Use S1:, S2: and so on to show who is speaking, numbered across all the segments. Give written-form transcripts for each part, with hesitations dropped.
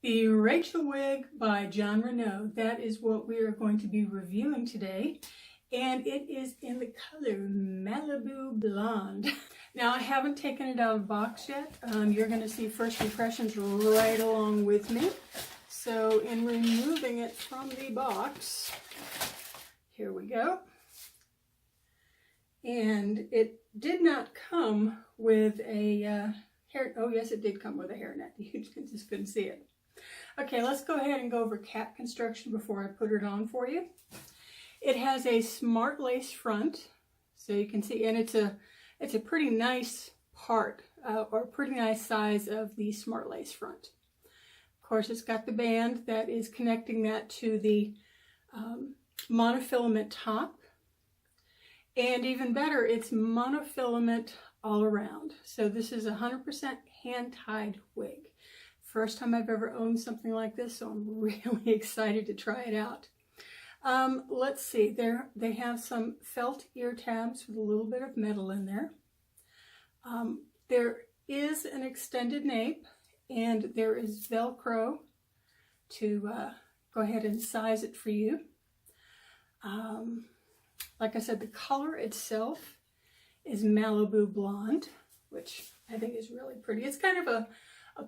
S1: The Rachael Wig by Jon Renau. That is what we are going to be reviewing today. And it is in the color Malibu Blonde. Now, I haven't taken it out of the box yet. You're going to see first impressions right along with me. So, in removing it from the box, here we go. And it did not come with a hair. Oh, yes, it did come with a hairnet. You just couldn't see it. Okay, let's go ahead and go over cap construction before I put it on for you. It has a smart lace front, so you can see, and it's a pretty nice part, or pretty nice size of the smart lace front. Of course, it's got the band that is connecting that to the monofilament top, and even better, it's monofilament all around. So this is 100% hand-tied wig. First time I've ever owned something like this, so I'm really excited to try it out. Let's see, they have some felt ear tabs with a little bit of metal in there. There is an extended nape, and there is Velcro to go ahead and size it for you. Like I said, the color itself is Malibu Blonde, which I think is really pretty. It's kind of a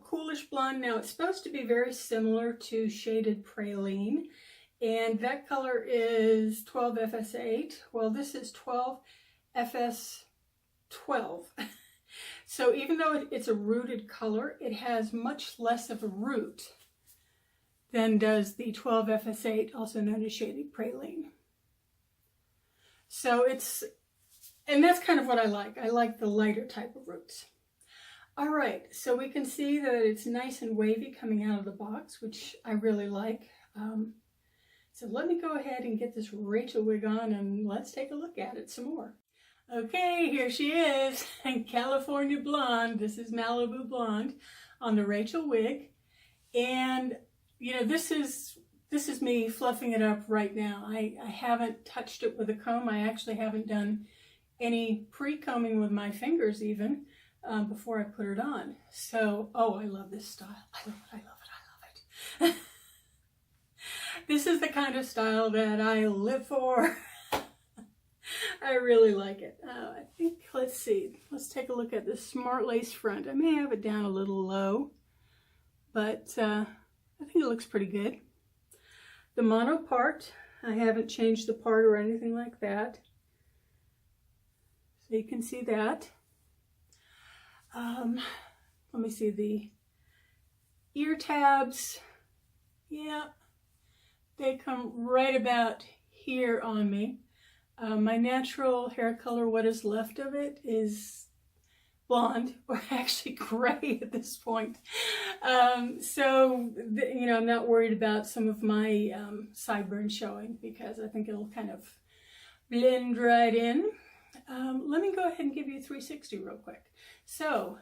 S1: coolish blonde. Now, it's supposed to be very similar to shaded praline, and that color is 12 FS8. Well, this is 12 FS12. So even though it's a rooted color, it has much less of a root than does the 12 FS8, also known as shaded praline. So and that's kind of what I like. I like the lighter type of roots. All right, so we can see that it's nice and wavy coming out of the box, which I really like. So let me go ahead and get this Rachael wig on, and let's take a look at it some more. Okay, here she is, California Blonde. This is Malibu Blonde on the Rachael wig. And, you know, this is me fluffing it up right now. I haven't touched it with a comb. I actually haven't done any pre-combing with my fingers even. Before I put it on. So, oh, I love this style. I love it. This is the kind of style that I live for. I really like it. I think, let's see. Let's take a look at the smart lace front. I may have it down a little low, but I think it looks pretty good. The mono part, I haven't changed the part or anything like that. So you can see that. Let me see, the ear tabs, yeah, they come right about here on me. My natural hair color, what is left of it, is blonde, or actually gray at this point. So, you know, I'm not worried about some of my sideburns showing, because I think it'll kind of blend right in. Let me go ahead and give you a 360 real quick. So,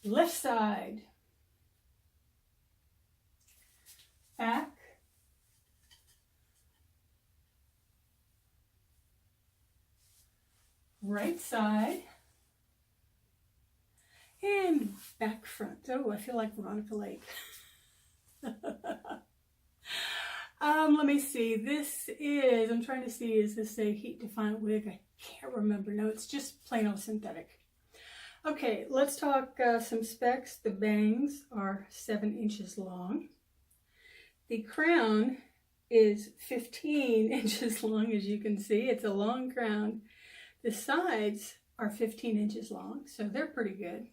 S1: left side, back, right side, and back front. Oh, I feel like Veronica Lake. Let me see. This is, I'm trying to see, is this a heat defiant wig? I can't remember. No, it's just plain old synthetic. Okay, let's talk some specs. The bangs are 7 inches long. The crown is 15 inches long, as you can see. It's a long crown. The sides are 15 inches long, so they're pretty good.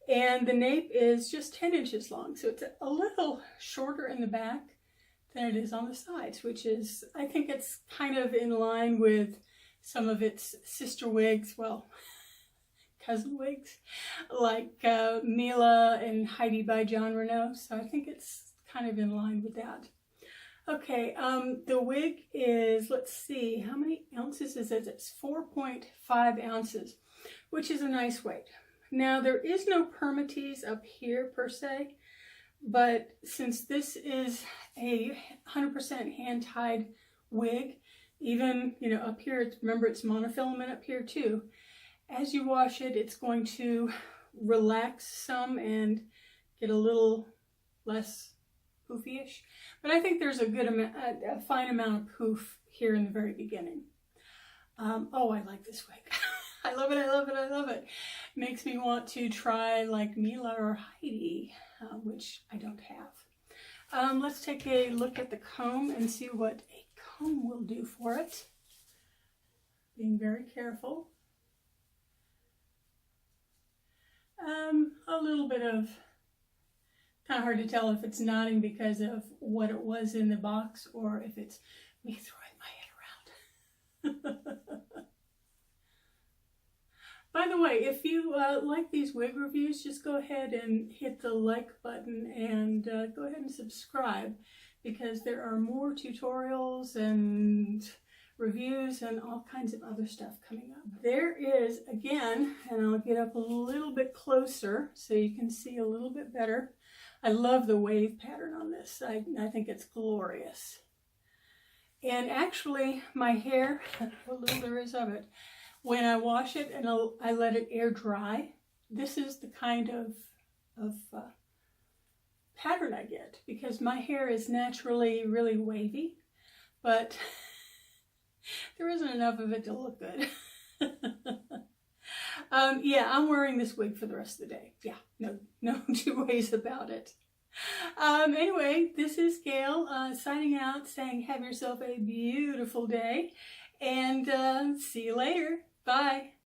S1: And the nape is just 10 inches long, so it's a little shorter in the back than it is on the sides, which is, I think it's kind of in line with some of its sister wigs, well, cousin wigs, like Mila and Heidi by Jon Renau. So I think it's kind of in line with that. Okay, the wig is, let's see, how many ounces is it? It's 4.5 ounces, which is a nice weight. Now, there is no permatease up here per se, but since this is a 100% hand-tied wig, even, you know, up here, remember it's monofilament up here too. As you wash it, it's going to relax some and get a little less poofy-ish. But I think there's a good amount, a fine amount of poof here in the very beginning. Oh, I like this wig. I love it, I love it, I love it. Makes me want to try like Mila or Heidi, which I don't have. Let's take a look at the comb and see what a comb will do for it. Being very careful. A little bit of, kind of hard to tell if it's nodding because of what it was in the box or if it's me throwing my head around. By the way, if you like these wig reviews, just go ahead and hit the like button and go ahead and subscribe, because there are more tutorials and reviews and all kinds of other stuff coming up. There is, again, and I'll get up a little bit closer so you can see a little bit better. I love the wave pattern on this. I think it's glorious. And actually, my hair, what little there is of it, when I wash it and I let it air dry, this is the kind of pattern I get, because my hair is naturally really wavy, but there isn't enough of it to look good. Yeah, I'm wearing this wig for the rest of the day. Yeah, no two ways about it. Anyway, this is Gail signing out, saying have yourself a beautiful day, and see you later. Bye.